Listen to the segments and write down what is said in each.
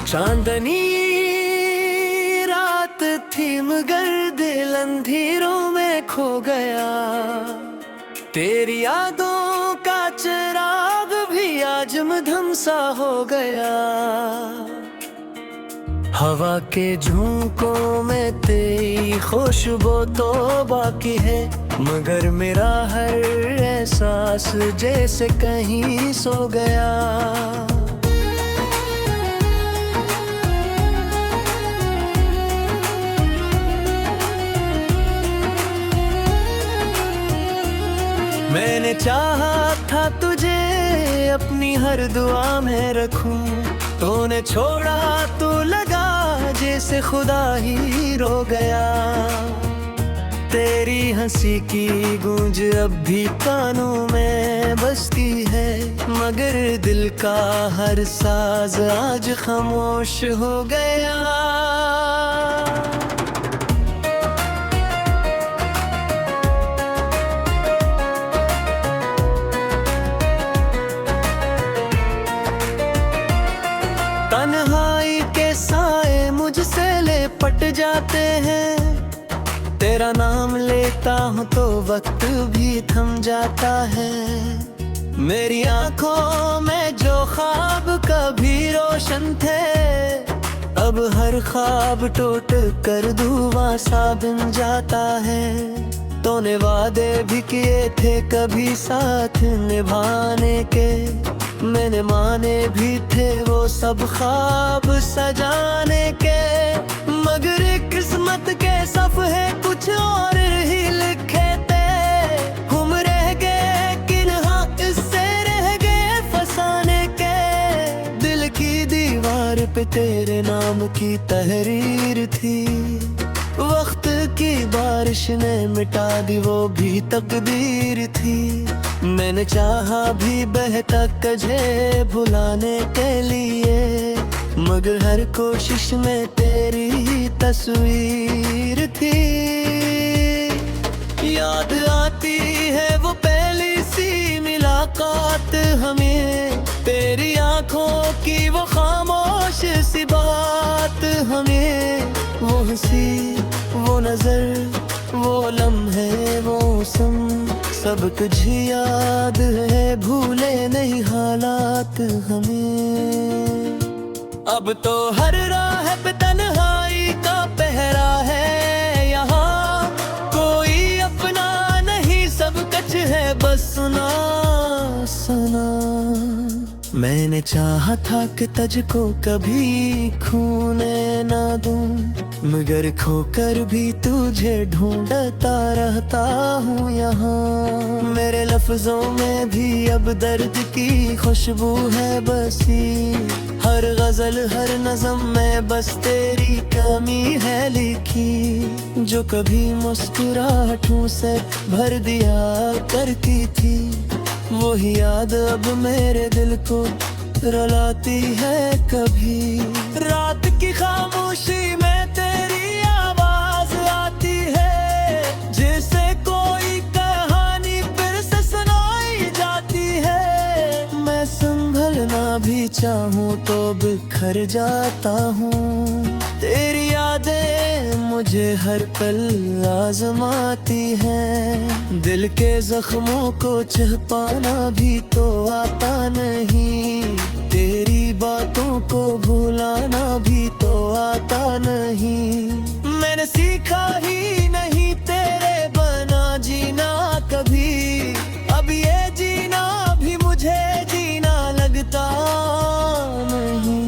चांदनी रात थी मगर दिल अंधेरों में खो गया। तेरी यादों का चिराग भी आज मधम सा हो गया। हवा के झोंकों में तेरी खुशबू तो बाकी है, मगर मेरा हर एहसास जैसे कहीं सो गया। मैंने चाहा था तुझे अपनी हर दुआ में रखूं, तूने छोड़ा तो लगा जैसे खुदा ही रो गया। तेरी हंसी की गूंज अब भी कानों में बजती है, मगर दिल का हर साज आज खामोश हो गया। तन्हाई के साए मुझसे लिपट जाते हैं, तेरा नाम लेता हूँ तो वक्त भी थम जाता है। मेरी आंखों में जो ख्वाब कभी रोशन थे, अब हर ख्वाब टूट कर धुआं सा बन जाता है। तूने वादे भी किए थे कभी साथ निभाने के, मैंने माने भी थे वो सब ख्वाब सजाने के, मगर किस्मत के सफ़े कुछ और ही लिखे थे। हम रह गए किन्हा इससे रह गए फसाने के, दिल की दीवार पे तेरे नाम की तहरीर थी। वक्त की बारिश ने मिटा दी वो भी तकदीर थी। मैंने चाहा भी बेहतर तुझे भुलाने के लिए, मगर हर कोशिश में तेरी तस्वीर थी। याद आती है वो पहली सी मुलाकात हमें, तेरी आंखों की वो खामोश सी बात हमें। वो हंसी, वो नजर, वो लम्हे, वो मौसम, सब कुछ याद है, भूले नहीं हालात हमें। अब तो हर राह पे तन्हाई का पहरा है, यहाँ कोई अपना नहीं, सब कुछ है बस सुना सुना। मैंने चाहा था कि तुझको कभी खोने ना दूं, मगर खोकर भी तुझे ढूंढता रहता हूँ यहाँ। मेरे लफ्जों में भी अब दर्द की खुशबू है बसी, हर गजल हर नज़म में बस तेरी कमी है लिखी। जो कभी मुस्कुराहटों से भर दिया करती थी, वही याद अब मेरे दिल को रुलाती है कभी। रात की खामोशी में तेरी आवाज आती है, जैसे कोई कहानी फिर से सुनाई जाती है। मैं संभलना भी चाहूँ तो बिखर जाता हूँ, तेरी यादें मुझे हर पल आजमाती हैं। दिल के जख्मों को छिपाना भी तो आता नहीं, तेरी बातों को भुलाना भी तो आता नहीं। मैंने सीखा ही नहीं तेरे बना जीना कभी, अब ये जीना भी मुझे जीना लगता नहीं।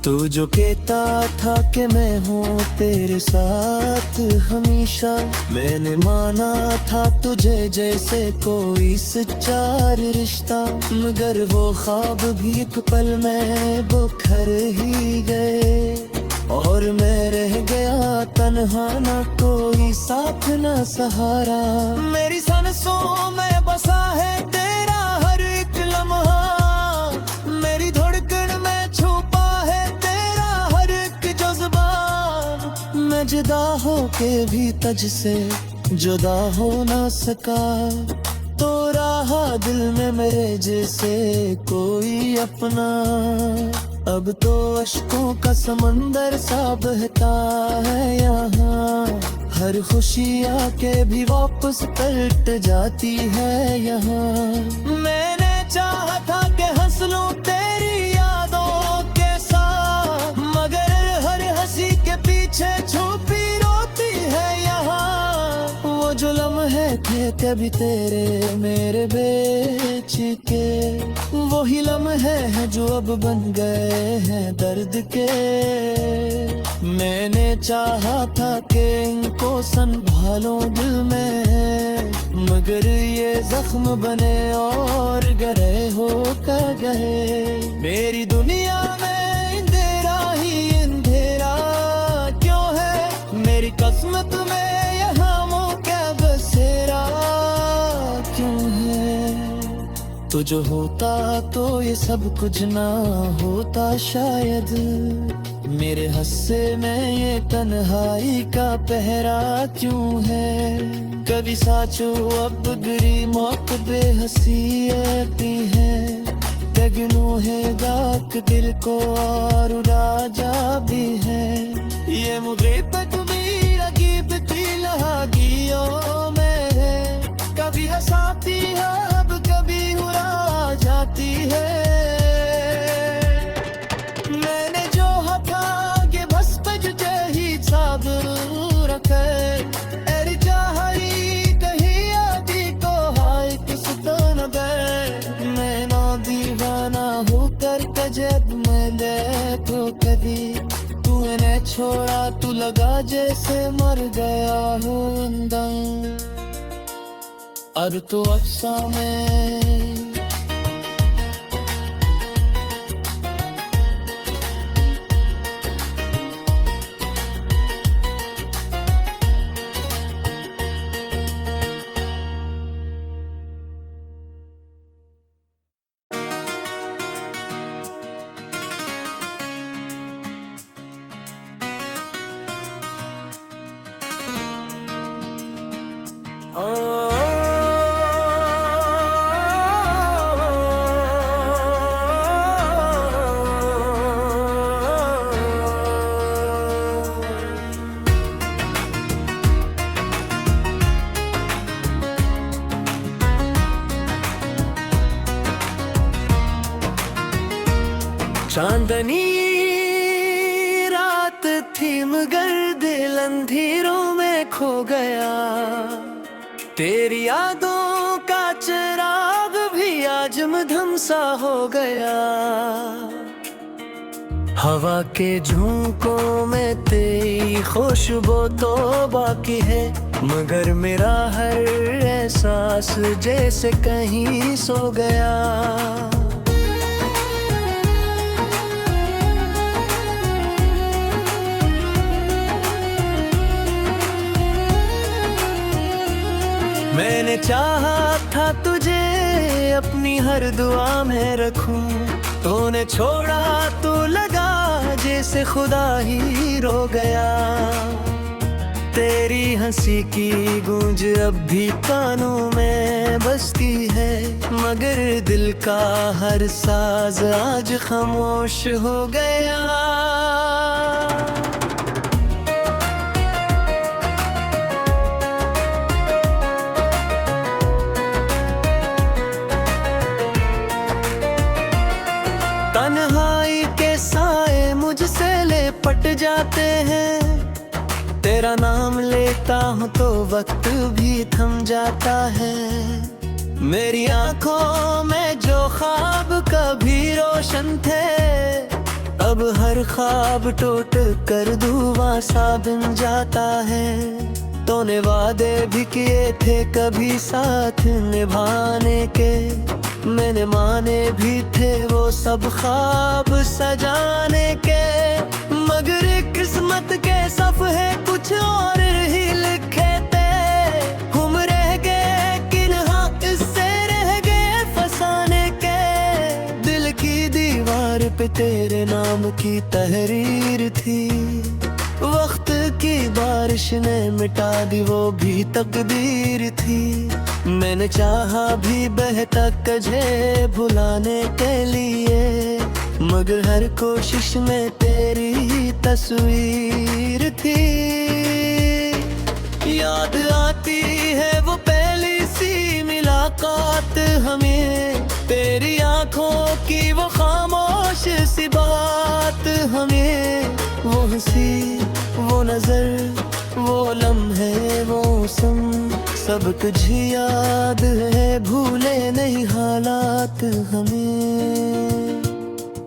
तू जो कहता था कि मैं हूँ तेरे साथ हमेशा, मैंने माना था तुझे जैसे कोई सच्चा रिश्ता, मगर वो ख्वाब भी एक पल में बिखर ही गए, और मैं रह गया तन्हा, ना कोई साथ ना सहारा। मेरी सांसों में बसा है तेरा हर एक लम्हा, मेरी धड़कन में छुपा है तेरा हर एक जज्बा। मैं जुदा होके भी तुझसे जुदा हो ना सका, तो रहा दिल में मेरे जैसे कोई अपना। अब तो अश्कों का समंदर सा बहता है यहाँ, हर खुशी आके भी वापस पलट जाती है यहाँ। मैंने चाहा था कि हंस लूं तेरी यादों के साथ, मगर हर हंसी के पीछे छुपी रोती है यहाँ। वो जो लम्हे थे कभी तेरे मेरे बेच के, वही लम्हे हैं जो अब बन गए हैं दर्द के। मैंने चाहा था कि इनको संभालो दिल में, मगर ये जख्म बने और गहरे हो कर गए। मेरी दुनिया में अंधेरा ही अंधेरा क्यों है, मेरी किस्मत में यहाँ मौका बसेरा क्यों है। तो जो होता तो ये सब कुछ ना होता शायद, मेरे हस्से में ये तन्हाई का पहरा क्यों है। कभी साचो अब बुरी मौत बेहसी आती है, तगनू है गाक दिल को और राजा भी है। ये मुगीबत भी रगीब थी लहागियों में है, कभी हंसाती है अब कभी उड़ा जाती है। मैंने जो हथा के बस बजते ही साब रखे, एरी चाहरी कहीं आदि को हाय किस तो न गए। मैं ना दीवाना होकर कजब में ले तो कभी, तूने छोड़ा तू लगा जैसे मर गया हूँ दम। अब तो अफसाने चांदनी रात थी मगर दिल अंधेरों में खो गया। तेरी यादों का चिराग भी आज मधम सा हो गया। हवा के झोंकों में तेरी खुशबू तो बाकी है, मगर मेरा हर एहसास जैसे कहीं सो गया। मैंने चाहा था तुझे अपनी हर दुआ में रखूं, तूने छोड़ा तो लगा जैसे खुदा ही रो गया। तेरी हंसी की गूंज अब भी कानों में बजती है, मगर दिल का हर साज आज खामोश हो गया। तन्हाई के साए मुझसे लिपट जाते हैं, तेरा नाम लेता हूँ तो वक्त भी थम जाता है। मेरी आंखों में जो ख्वाब कभी रोशन थे, अब हर ख्वाब टूट कर धुआं सा बन जाता है। तूने वादे भी किए थे कभी साथ निभाने के, मैंने माने भी थे वो सब ख्वाब सजाने के, मगर किस्मत के सफ़े कुछ और ही लिखे थे। हम रह गए किन्हा इससे रह गए फसाने के, दिल की दीवार पे तेरे नाम की तहरीर थी। वक्त की बारिश ने मिटा दी वो भी तकदीर थी। मैंने चाहा भी बेहतर तुझे भुलाने के लिए, मगर हर कोशिश में तेरी ही तस्वीर थी। याद आती है वो पहली सी मुलाकात हमें, तेरी आंखों की वो खामोश सी बात हमें। वो हंसी, वो नजर, वो लम्हे, वो मौसम, सब कुछ याद है, भूले नहीं हालात हमें।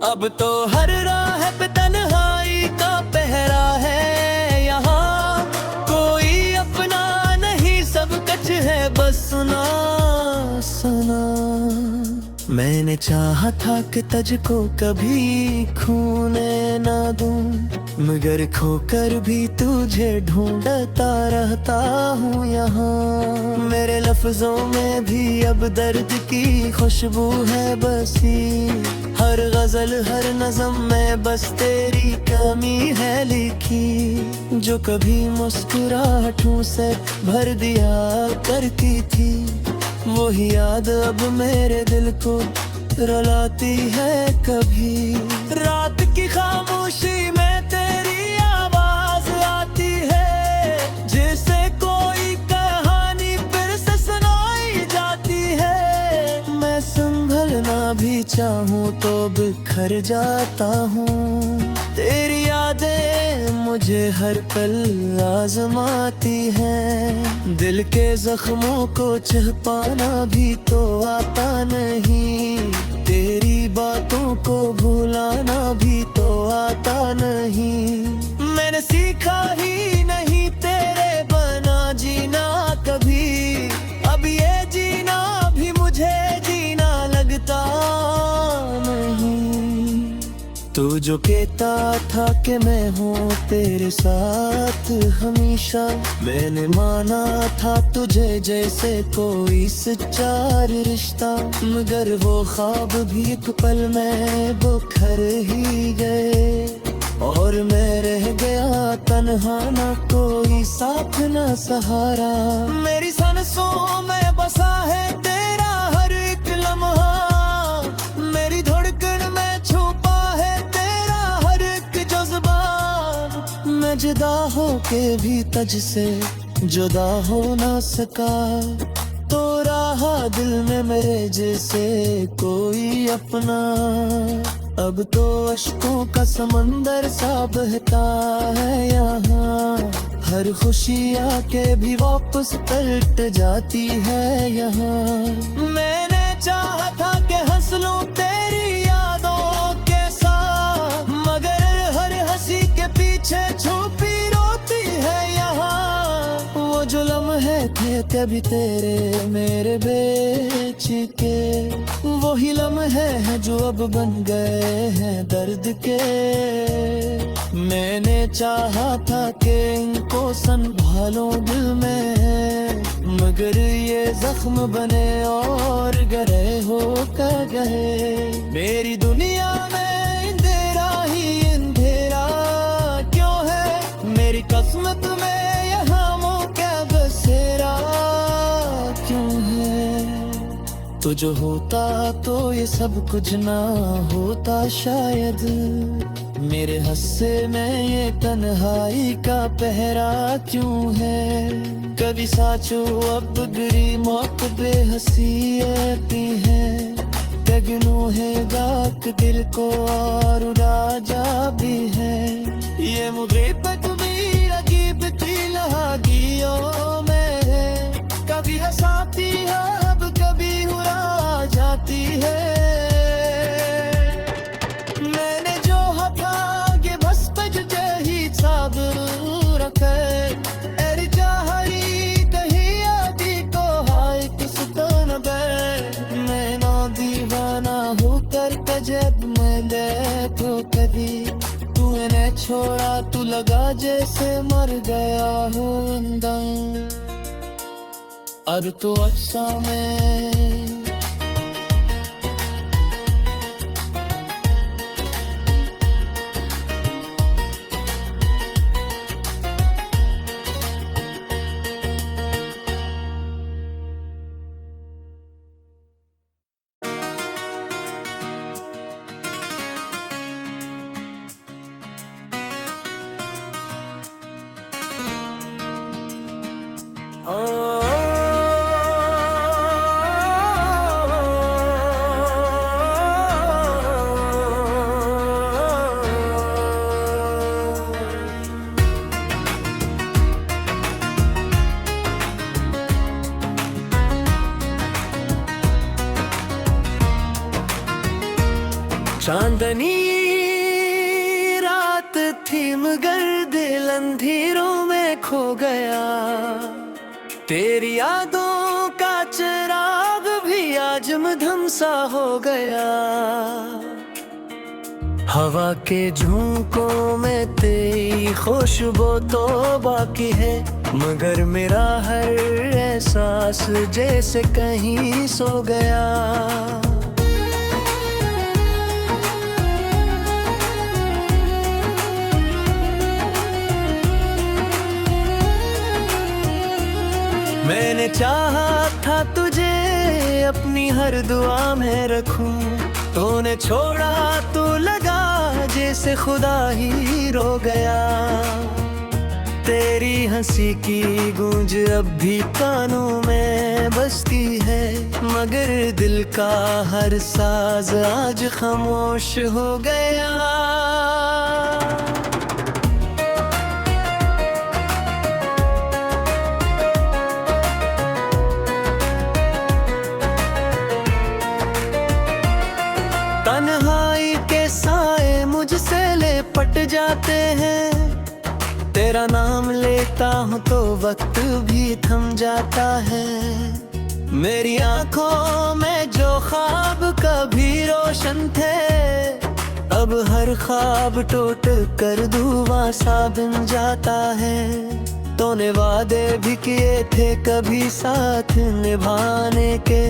अब तो हर राह पे तन्हाई का पहरा है यहाँ, कोई अपना नहीं, सब कुछ है बस सुना सुना। मैंने चाहा था कि तुझको कभी खोने ना दूं, मगर खोकर भी तुझे ढूंढता रहता हूँ यहाँ। मेरे लफ्जों में भी अब दर्द की खुशबू है बसी, हर गजल हर नज़म में बस तेरी कमी है लिखी। जो कभी मुस्कुराहटों से भर दिया करती थी, वही याद अब मेरे दिल को रुलाती है कभी। रात की खामोशी में तेरी आवाज आती है, जैसे कोई कहानी फिर से सुनाई जाती है। मैं संभलना भी चाहूँ तो बिखर जाता हूँ, तेरी यादें मुझे हर पल आजमाती हैं। दिल के जख्मों को छिपाना भी तो आता नहीं, तेरी बातों को भुलाना भी तो आता नहीं। मैंने सीखा ही नहीं तेरे बना जीना कभी, अब ये जीना भी मुझे जीना लगता नहीं। तू जो कहता था कि मैं हूँ तेरे साथ हमेशा, मैंने माना था तुझे जैसे कोई सच्चा रिश्ता, मगर वो ख्वाब भी एक पल में बुखर ही गए, और मैं रह गया तन्हा, ना कोई साथ ना सहारा। मेरी सांसों में बसा है तेरा हर एक लम्हा, मेरी धड़कन में छुपा है तेरा हर एक जज्बा। मैं जुदा होके भी तुझसे जुदा हो ना सका, तो रहा दिल में मेरे जैसे कोई अपना। अब तो अश्कों का समंदर सा बहता है यहाँ, हर खुशी आके भी वापस पलट जाती है यहाँ। मैंने चाहा था कि हंस लूं तेरी यादों के साथ, मगर हर हंसी के पीछे छुपी रोती है यहाँ। वो जो लम्हे थे कभी तेरे मेरे बेच के, वही लम्हे हैं जो अब बन गए हैं दर्द के। मैंने चाहा था कि इनको संभालो दिल में, मगर ये जख्म बने और गहरे हो कर गए। मेरी दुनिया में अंधेरा ही अंधेरा क्यों है, मेरी किस्मत में यहाँ मौका बसेरा क्यों है। तो जो होता तो ये सब कुछ ना होता शायद, मेरे हस्से में ये तन्हाई का पहरा क्यों है। कभी साचो अब गिरी मौत बेहसी आती है, तगनू है गाक दिल को और उड़ा जा भी है। ये मुगरिबत भी रकीब थी लहागियों में, कभी हंसाती है अब कभी उड़ा जाती है। मैंने जो हथा ये बस पज ही साब रखे, एरी चाहरी कहीं आदि को हाय किस तन बे। मैं ना दीवाना होकर कजब में देखो कभी, तूने छोड़ा तू लगा जैसे मर गया हो दम। अब तो अच्छा में चांदनी रात थी मगर दिल अंधेरों में खो गया। तेरी यादों का चिराग भी आज मधम सा हो गया। हवा के झोंकों में तेरी खुशबू तो बाकी है, मगर मेरा हर एहसास जैसे कहीं सो गया। मैंने चाहा था तुझे अपनी हर दुआ में रखूं, तूने छोड़ा तो लगा जैसे खुदा ही रो गया। तेरी हंसी की गूंज अब भी कानों में बजती है, मगर दिल का हर साज आज खामोश हो गया। तन्हाई के साए मुझसे लिपट जाते हैं, तेरा नाम लेता हूँ तो वक्त भी थम जाता है। मेरी आंखों में जो ख्वाब कभी रोशन थे, अब हर ख्वाब टूट कर धुआं सा बन जाता है। तूने वादे भी किए थे कभी साथ निभाने के,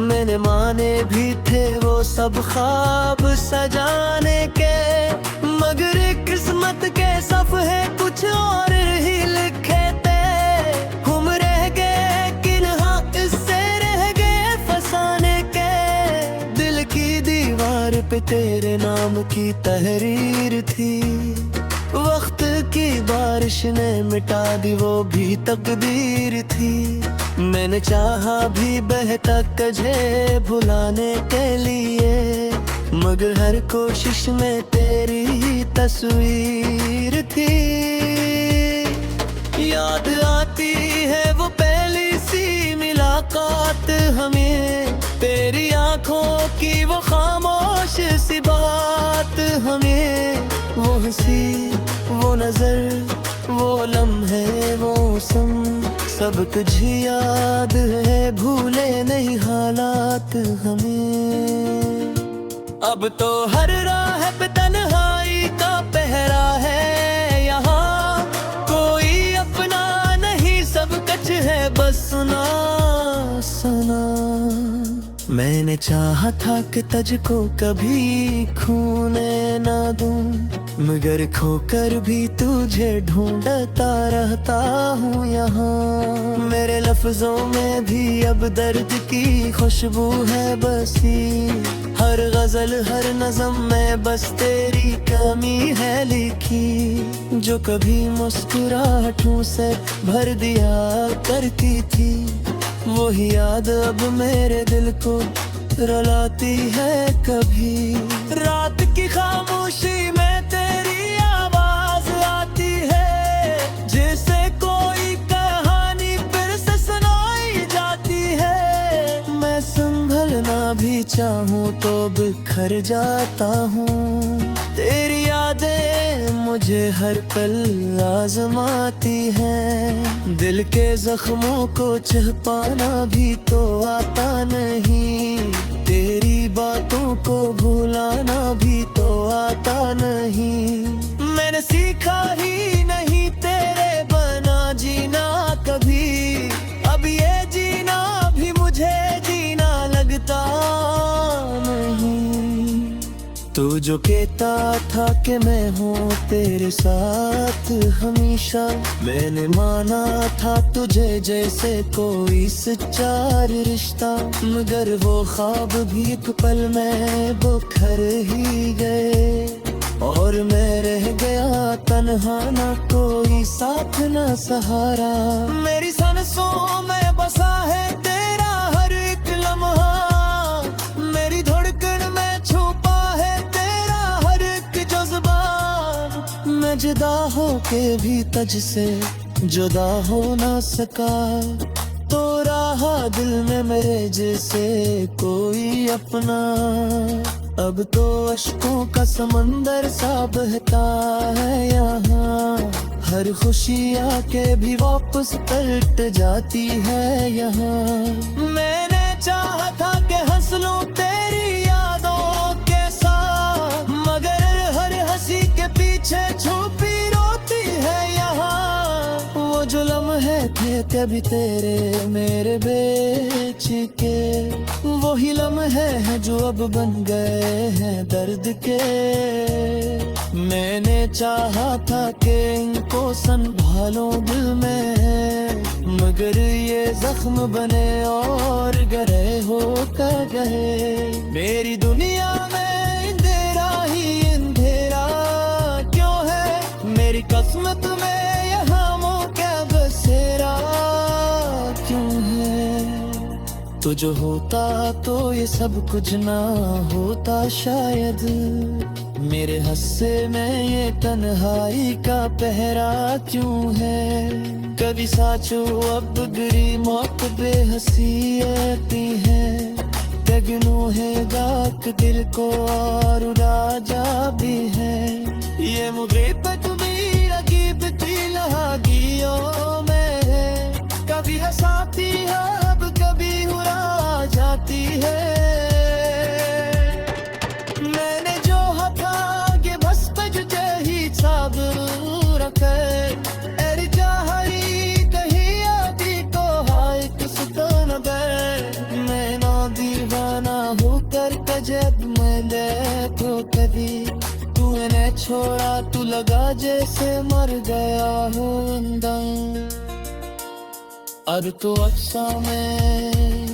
मैंने माने भी थे वो सब ख्वाब सजाने के, मगर किस्मत के सफ़े कुछ और ही लिखे थे। हम रह गए किन्हा इससे रह गए फसाने के, दिल की दीवार पे तेरे नाम की तहरीर थी। वक्त की बारिश ने मिटा दी वो भी तकदीर थी। मैंने चाहा भी बहता तुझे भुलाने के लिए, मगर हर कोशिश में तेरी ही तस्वीर थी। याद आती है वो पहली सी मुलाकात हमें, तेरी आंखों की वो खामोश सी बात हमें। वो हंसी, वो नजर, वो लम्हे, वो सम, सब तुझे याद है, भूले नहीं हालात हमें। अब तो हर राह पे तन्हाई का पहरा है, यहाँ कोई अपना नहीं, सब कच है बस सुना सुना। मैंने चाहा था कि तुझको कभी खोने ना दूं, मगर खोकर भी तुझे ढूंढता रहता हूँ यहाँ। मेरे लफ्जों में भी अब दर्द की खुशबू है बसी, हर गजल हर नज़म में बस तेरी कमी है लिखी। जो कभी मुस्कुराहटों से भर दिया करती थी, वही याद अब मेरे दिल को रुलाती है कभी। रात की खामोशी में तेरी आवाज आती है, जैसे कोई कहानी फिर से सुनाई जाती है। मैं संभलना भी चाहूँ तो बिखर जाता हूँ, तेरी यादें मुझे हर पल आजमाती हैं। दिल के जख्मों को छिपाना भी तो आता नहीं, तेरी बातों को भुलाना भी तो आता नहीं। मैंने सीखा ही नहीं तेरे बना जीना कभी, अब ये जीना भी मुझे जीना लगता नहीं। तू जो कहता था कि मैं हूँ तेरे साथ हमेशा, मैंने माना था तुझे जैसे कोई सच्चा रिश्ता, मगर वो ख्वाब भी एक पल में बुखर ही गए, और मैं रह गया तन्हा, ना कोई साथ ना सहारा। मेरी सांसों में बसा है तेरा हर एक लम्हा, मेरी धड़कन में छुपा है तेरा हर एक जज्बा। मैं जुदा हो के भी तुझसे जुदा हो ना सका, तो रहा दिल में मेरे जैसे कोई अपना। अब तो अश्कों का समंदर सा बहता है यहाँ, हर खुशी आके भी वापस पलट जाती है यहाँ। मैंने चाहा था कि हंस लूं तेरी यादों के साथ, मगर हर हंसी के पीछे छुपी रोती है यहाँ। वो जो लम्हे थे कभी तेरे मेरे बेच के, वही लम्हे हैं जो अब बन गए हैं दर्द के। मैंने चाहा था कि इनको संभालो दिल में, मगर ये जख्म बने और गहरे होकर गए। मेरी दुनिया में अंधेरा ही अंधेरा क्यों है, मेरी किस्मत में यहाँ मौका बसेरा क्यों है। तो जो होता तो ये सब कुछ ना होता शायद, मेरे हस्से में ये तन्हाई का पहरा क्यों है। कभी साचो अब बुरी मौत बेहसी आती है, तगनू है गाक दिल को और राजा भी है। ये मुगीबत भी रकीब थी लहागियों में है, कभी हंसाती है अब कभी हुरा जाती है। मैंने जो हथा ये बस पज ही साब रखे, एर चाहरी कही आदि को हाय किसको न बे। मैं ना दीवाना होकर कजब मैं देखो कभी, तूने छोड़ा तू लगा जैसे मर गया हूँ अंदर। अब तो अक्सा में